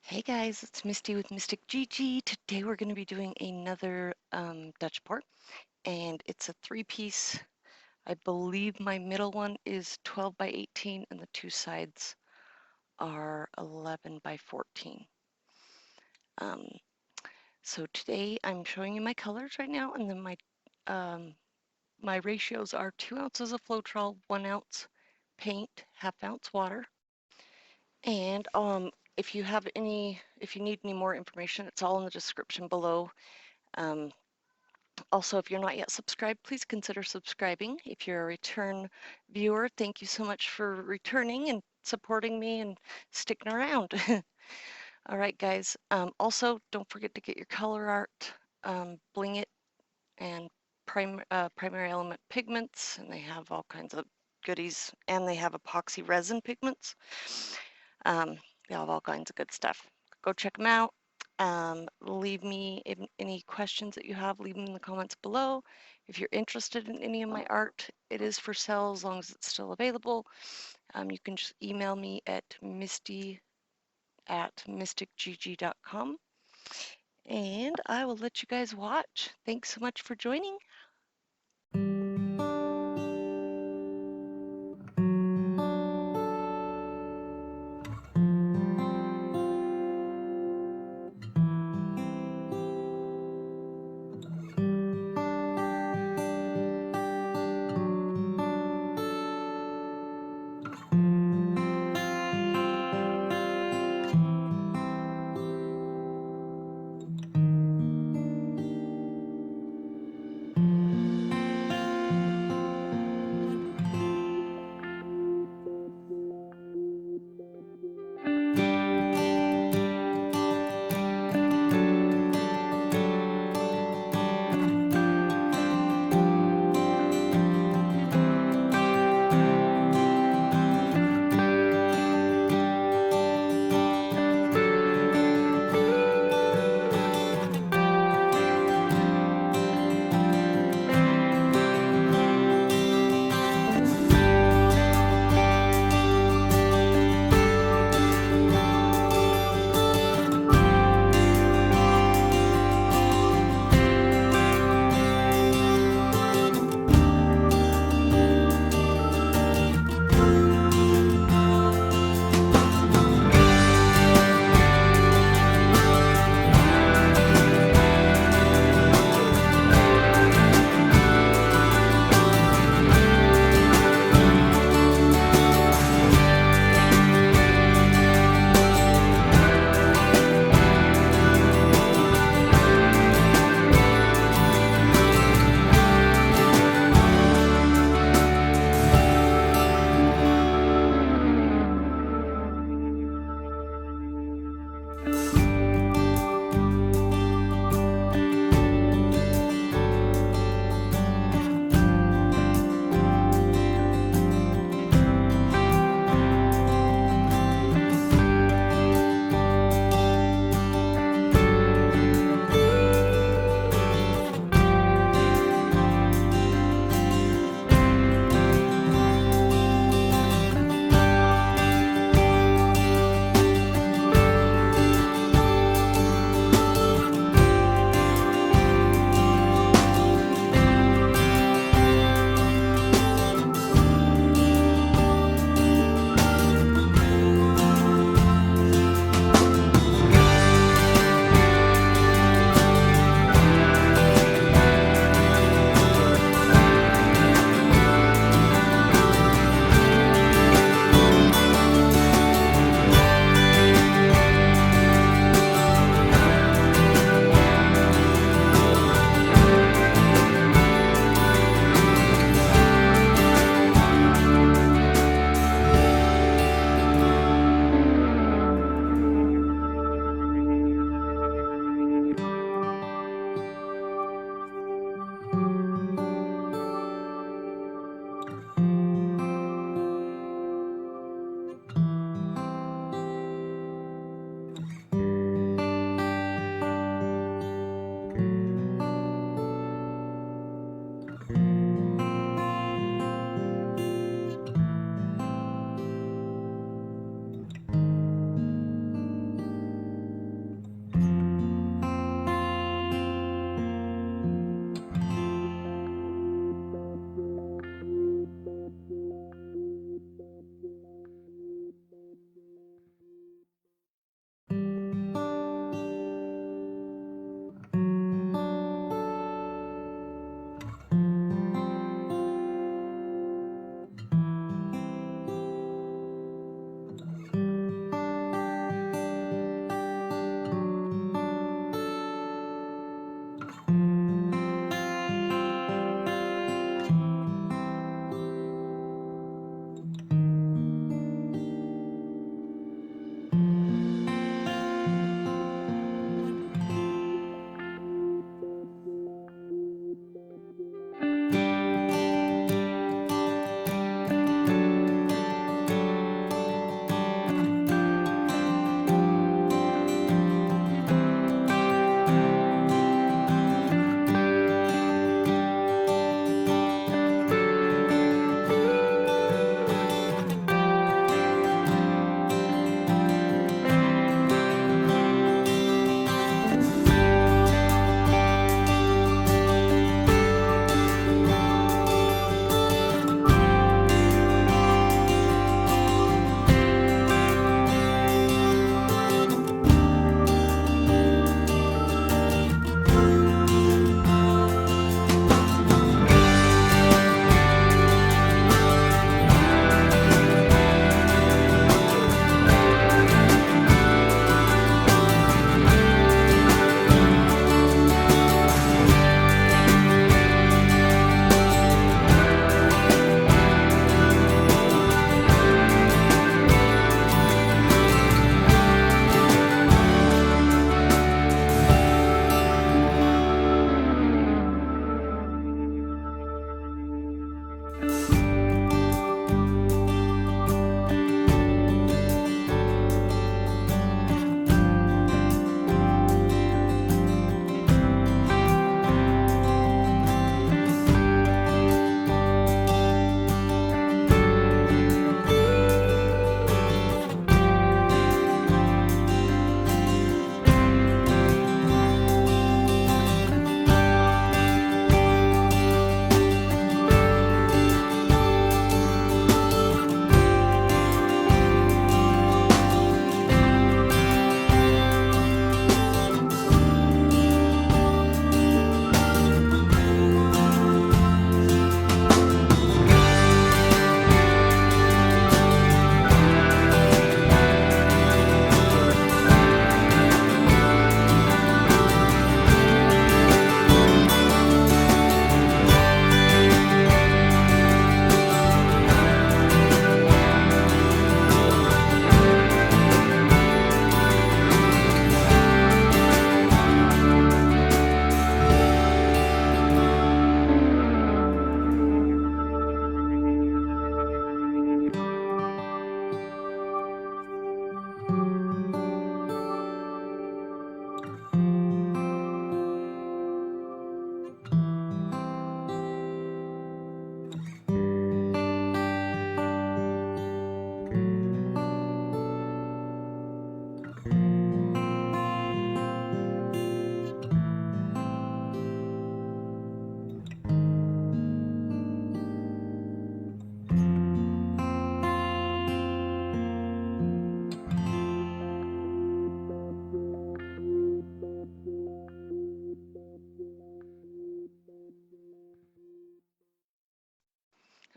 Hey guys, it's Misty with Mystic Gigi. Today we're going to be doing another Dutch pour, and it's a three-piece. I believe my middle one is 12 by 18 and the two sides are 11 by 14. Um, so today I'm showing you my colors right now, and then my ratios are 2 ounces of Floetrol, 1 ounce paint, ½ ounce water. And if you need any more information, it's all in the description below. Um, Also, if you're not yet subscribed, please consider subscribing. If you're a return viewer, thank you so much for returning and supporting me and sticking around. All right, guys. Also, don't forget to get your ColourArte, Bling It, and primary element pigments, and they have all kinds of goodies, and they have epoxy resin pigments. They have all kinds of good stuff. Go check them out. Leave me any questions that you have, leave them in the comments below. If you're interested in any of my art, it is for sale as long as it's still available. You can just email me at misty@mysticgg.com, and I will let you guys watch. Thanks so much for joining.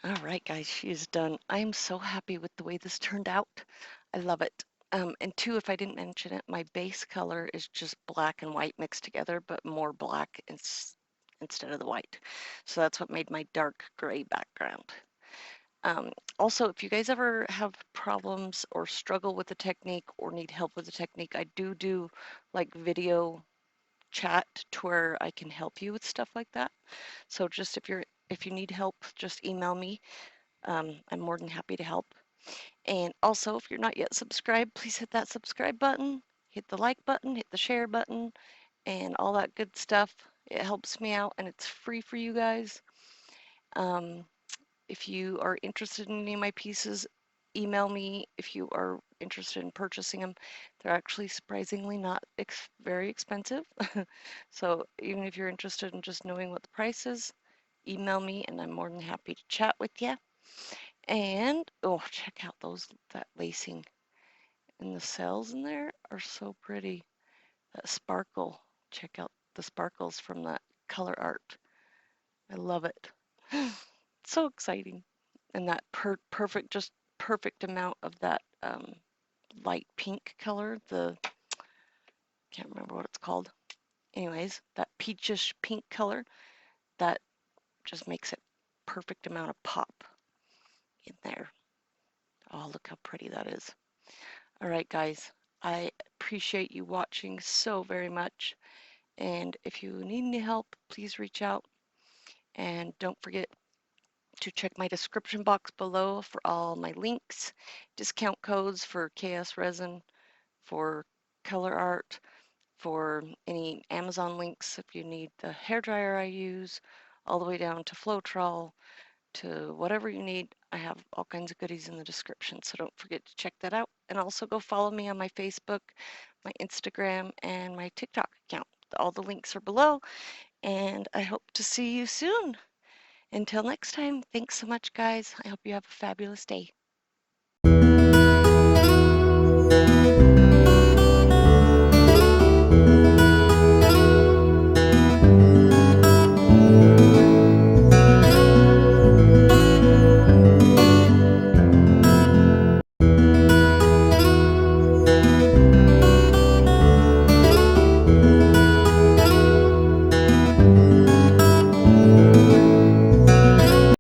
All right, guys, she is done. I am so happy with the way this turned out. I love it. And two, if I didn't mention it, my base color is just black and white mixed together, but more black instead of the white. So that's what made my dark gray background. Um, Also, if you guys ever have problems or struggle with the technique or need help with the technique, I do like video chat to where I can help you with stuff like that. So just if you need help, just email me. I'm more than happy to help. And also, if you're not yet subscribed, please hit that subscribe button, hit the like button, hit the share button, and all that good stuff. It helps me out and it's free for you guys. Um, if you are interested in any of my pieces, email me if you are interested in purchasing them. They're actually surprisingly not very expensive. So even if you're interested in just knowing what the price is, email me and I'm more than happy to chat with you. And oh, check out that lacing. And the cells in there are so pretty. That sparkle. Check out the sparkles from that ColourArte. I love it. So exciting. And that just perfect amount of that light pink color. Can't remember what it's called. Anyways, that peachish pink color, that just makes it perfect amount of pop in there. Oh, look how pretty that is. All right, guys, I appreciate you watching so very much. And if you need any help, please reach out. And don't forget to check my description box below for all my links, discount codes for KS Resin, for ColourArte, for any Amazon links if you need the hairdryer I use, all the way down to Floetrol, to whatever you need. I have all kinds of goodies in the description, so don't forget to check that out. And also go follow me on my Facebook, my Instagram, and my TikTok account. All the links are below, and I hope to see you soon. Until next time, thanks so much, guys. I hope you have a fabulous day.